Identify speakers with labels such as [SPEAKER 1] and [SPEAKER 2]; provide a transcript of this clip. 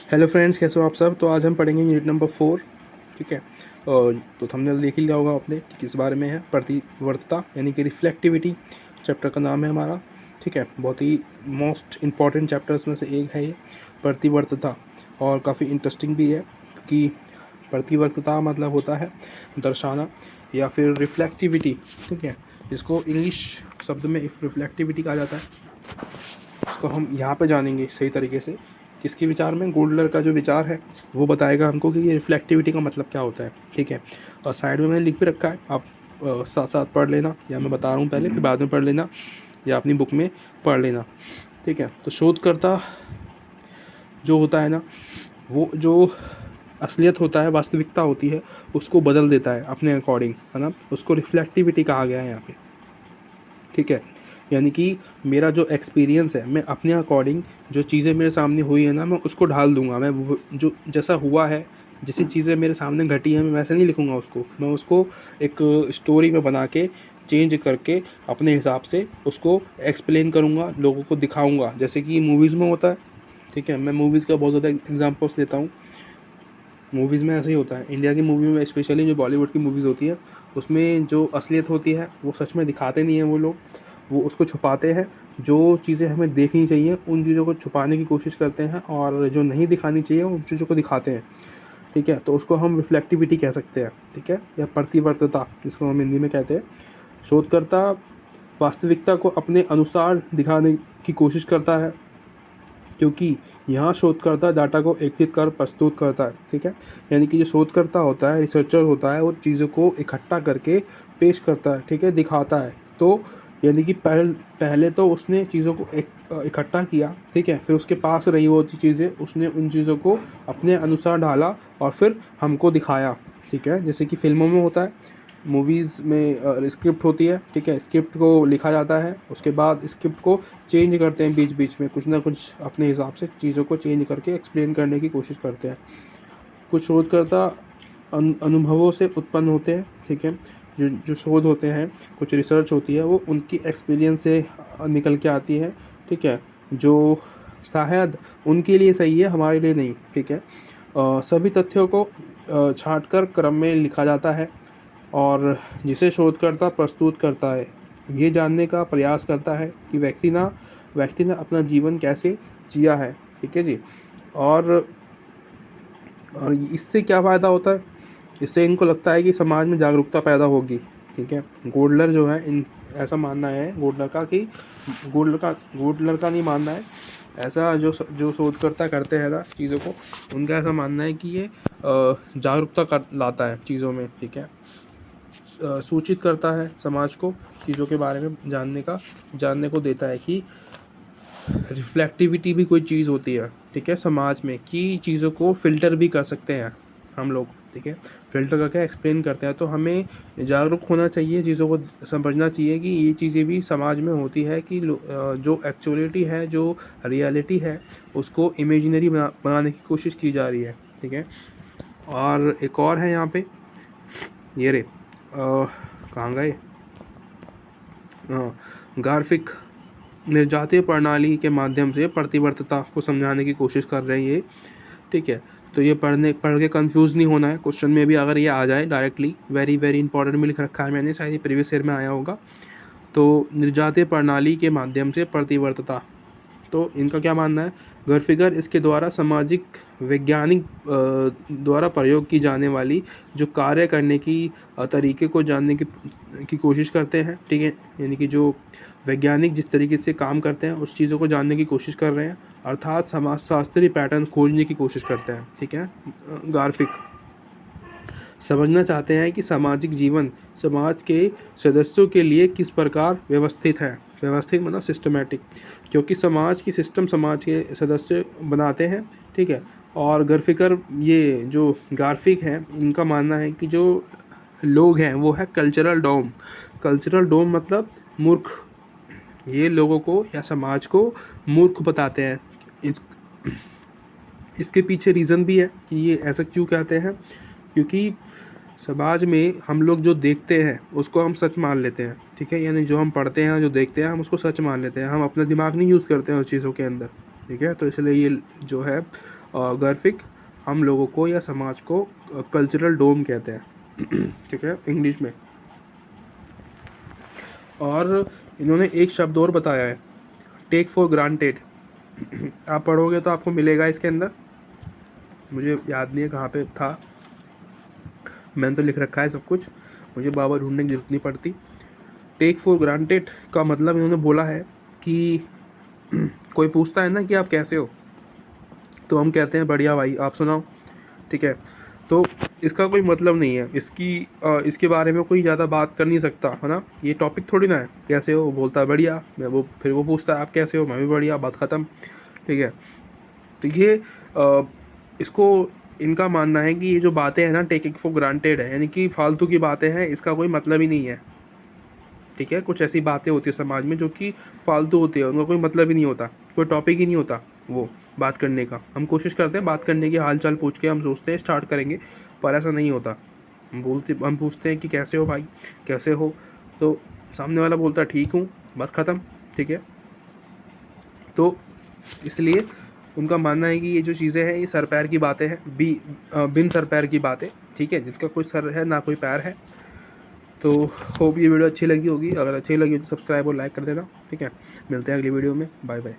[SPEAKER 1] Hello friends, कैसे हो आप सब। तो आज हम पढ़ेंगे यूनिट नंबर 4। ठीक है। तो थंबनेल देख ही लिया होगा आपने कि किस बारे में है। प्रतिवर्तता यानी कि रिफ्लेक्टिविटी चैप्टर का नाम है हमारा। ठीक है, बहुत ही मोस्ट इम्पॉर्टेंट चैप्टर्स में से एक है ये प्रतिवर्तता, और काफ़ी इंटरेस्टिंग भी है कि प्रतिवर्तता मतलब होता है दर्शाना या फिर रिफ्लेक्टिविटी। ठीक है, इसको इंग्लिश शब्द में रिफ्लेक्टिविटी कहा जाता है। इसको हम यहाँ पे जानेंगे सही तरीके से। किसके विचार में? गोल्डलर का जो विचार है वो बताएगा हमको कि ये रिफ्लेक्टिविटी का मतलब क्या होता है। ठीक है, और साइड में मैंने लिख भी रखा है, आप साथ साथ पढ़ लेना, या मैं बता रहा हूँ पहले फिर बाद में पढ़ लेना, या अपनी बुक में पढ़ लेना। ठीक है, तो शोधकर्ता जो होता है ना, वो जो असलियत होता है, वास्तविकता होती है, उसको बदल देता है अपने अकॉर्डिंग, है ना। उसको रिफ्लेक्टिविटी कहा गया है यहाँ पे। ठीक है, यानी कि मेरा जो एक्सपीरियंस है, मैं अपने अकॉर्डिंग जो चीज़ें मेरे सामने हुई है ना, मैं उसको ढाल दूंगा। मैं जो जैसा हुआ है, जैसी चीज़ें मेरे सामने घटी हैं, मैं वैसे नहीं लिखूंगा उसको। मैं उसको एक स्टोरी में बना के चेंज करके अपने हिसाब से उसको एक्सप्लेन करूँगा, लोगों को दिखाऊँगा, जैसे कि मूवीज़ में होता है। ठीक है, मैं मूवीज़ का बहुत ज़्यादा एग्जाम्पल्स लेता हूँ। मूवीज़ में ऐसे ही होता है। इंडिया की मूवी में स्पेशली जो बॉलीवुड की मूवीज़ होती है, उसमें जो असलियत होती है वो सच में दिखाते नहीं हैं वो लोग, वो उसको छुपाते हैं। जो चीज़ें हमें देखनी चाहिए उन चीज़ों को छुपाने की कोशिश करते हैं, और जो नहीं दिखानी चाहिए उन चीज़ों को दिखाते हैं। ठीक है, तो उसको हम रिफ्लेक्टिविटी कह सकते हैं। ठीक है, या प्रतिवर्तता जिसको हम हिंदी में कहते हैं। शोधकर्ता वास्तविकता को अपने अनुसार दिखाने की कोशिश करता है, क्योंकि यहाँ शोधकर्ता डाटा को एकत्रित कर प्रस्तुत करता है। ठीक है, यानी कि जो शोधकर्ता होता है, रिसर्चर होता है, वो चीज़ों को इकट्ठा करके पेश करता है। ठीक है, दिखाता है। तो यानी कि पहले तो उसने चीज़ों को इकट्ठा किया। ठीक है, फिर उसके पास रही वो चीज़ें, उसने उन चीज़ों को अपने अनुसार ढाला और फिर हमको दिखाया। ठीक है, जैसे कि फिल्मों में होता है, मूवीज़ में स्क्रिप्ट होती है। ठीक है, स्क्रिप्ट को लिखा जाता है, उसके बाद स्क्रिप्ट को चेंज करते हैं बीच बीच में, कुछ ना कुछ अपने हिसाब से चीज़ों को चेंज करके एक्सप्लेन करने की कोशिश करते हैं। कुछ शोधकर्ता अनुभवों से उत्पन्न होते हैं। ठीक है, जो जो शोध होते हैं, कुछ रिसर्च होती है, वो उनकी एक्सपीरियंस से निकल के आती है। ठीक है, जो शायद उनके लिए सही है, हमारे लिए नहीं। ठीक है, सभी तथ्यों को छांटकर क्रम में लिखा जाता है, और जिसे शोधकर्ता प्रस्तुत करता है, ये जानने का प्रयास करता है कि व्यक्ति ने अपना जीवन कैसे जिया है। ठीक है जी। और इससे क्या फ़ायदा होता है? इससे इनको लगता है कि समाज में जागरूकता पैदा होगी। ठीक है, गोडलर जो है, इन ऐसा मानना है गोडलर का कि गोडलर का नहीं मानना है, ऐसा जो शोधकर्ता करते हैं ना चीज़ों को, उनका ऐसा मानना है कि ये जागरूकता कर लाता है चीज़ों में। ठीक है, सूचित करता है समाज को, चीज़ों के बारे में जानने को देता है कि रिफ्लेक्टिविटी भी कोई चीज़ होती है। ठीक है, समाज में कि चीज़ों को फ़िल्टर भी कर सकते हैं हम लोग। ठीक है, फ़िल्टर करके एक्सप्लेन करते हैं। तो हमें जागरूक होना चाहिए, चीज़ों को समझना चाहिए कि ये चीज़ें भी समाज में होती है, कि जो एक्चुअलिटी है, जो रियलिटी है, उसको इमेजिनरी बनाने की कोशिश की जा रही है। ठीक है, और एक और है यहाँ पे, ये रे कहाँ गए, गार्फिक निर्जातीय प्रणाली के माध्यम से प्रतिवर्तता को समझाने की कोशिश कर रहे हैं ये। ठीक है, तो ये पढ़ के कंफ्यूज नहीं होना है। क्वेश्चन में भी अगर ये आ जाए डायरेक्टली, वेरी वेरी इंपॉर्टेंट में लिख रखा है मैंने, शायद ये प्रीवियस ईयर में आया होगा। तो निर्जातीय प्रणाली के माध्यम से प्रतिवर्तता, तो इनका क्या मानना है? गर्फिगर इसके द्वारा सामाजिक वैज्ञानिक द्वारा प्रयोग की जाने वाली जो कार्य करने की तरीके को जानने की कोशिश करते हैं। ठीक है, यानी कि जो वैज्ञानिक जिस तरीके से काम करते हैं उस चीज़ों को जानने की कोशिश कर रहे हैं, अर्थात समाजशास्त्री पैटर्न खोजने की कोशिश करते हैं। ठीक है, गार्फिक समझना चाहते हैं कि सामाजिक जीवन समाज के सदस्यों के लिए किस प्रकार व्यवस्थित है। व्यवस्थित मतलब सिस्टमेटिक, क्योंकि समाज की सिस्टम समाज के सदस्य बनाते हैं। ठीक है, और गर्फिकर, ये जो गार्फिक हैं, इनका मानना है कि जो लोग हैं वो है कल्चरल डोम। कल्चरल डोम मतलब मूर्ख। ये लोगों को या समाज को मूर्ख बताते हैं। इसके पीछे रीज़न भी है कि ये ऐसा क्यों कहते हैं, क्योंकि समाज में हम लोग जो देखते हैं उसको हम सच मान लेते हैं। ठीक है, यानी जो हम पढ़ते हैं, जो देखते हैं, हम उसको सच मान लेते हैं, हम अपना दिमाग नहीं यूज़ करते हैं उस चीज़ों के अंदर। ठीक है, तो इसलिए ये जो है गर्फिक हम लोगों को या समाज को कल्चरल डोम कहते हैं ठीक है इंग्लिश में। और इन्होंने एक शब्द और बताया है, टेक फॉर ग्रांटेड। आप पढ़ोगे तो आपको मिलेगा इसके अंदर, मुझे याद नहीं है कहाँ पे था, मैंने तो लिख रखा है सब कुछ, मुझे बाबा ढूंढने की जरूरत नहीं पड़ती। टेक फॉर ग्रांटेड का मतलब इन्होंने बोला है कि कोई पूछता है ना कि आप कैसे हो, तो हम कहते हैं बढ़िया भाई, आप सुनाओ, ठीक है। तो इसका कोई मतलब नहीं है, इसके बारे में कोई ज़्यादा बात कर नहीं सकता, है ना। ये टॉपिक थोड़ी ना है, कैसे हो, वो बोलता है बढ़िया, फिर वो पूछता है आप कैसे हो, मैं भी बढ़िया, बात ख़त्म, ठीक है। तो ये इसको इनका मानना है कि ये जो बातें हैं ना टेकिंग फॉर ग्रांटेड है, यानी कि फालतू की बातें हैं, इसका कोई मतलब ही नहीं है, ठीक है। कुछ ऐसी बातें होती है समाज में जो कि फालतू होती है, उनका कोई मतलब ही नहीं होता, कोई टॉपिक ही नहीं होता वो बात करने का। हम कोशिश करते हैं बात करने की, हाल चाल पूछ के हम सोचते हैं स्टार्ट करेंगे, पर ऐसा नहीं होता। हम पूछते हैं कि कैसे हो भाई, कैसे हो, तो सामने वाला बोलता है ठीक हूँ, बस ख़त्म, ठीक है। तो इसलिए उनका मानना है कि ये जो चीज़ें हैं ये सर पैर की बातें हैं, बिन सर पैर की बातें, ठीक है, जिसका कोई सर है ना कोई पैर है। तो होप ये वीडियो अच्छी लगी होगी, अगर अच्छी लगी तो सब्सक्राइब और लाइक कर देना, ठीक है। मिलते हैं अगली वीडियो में, बाय बाय।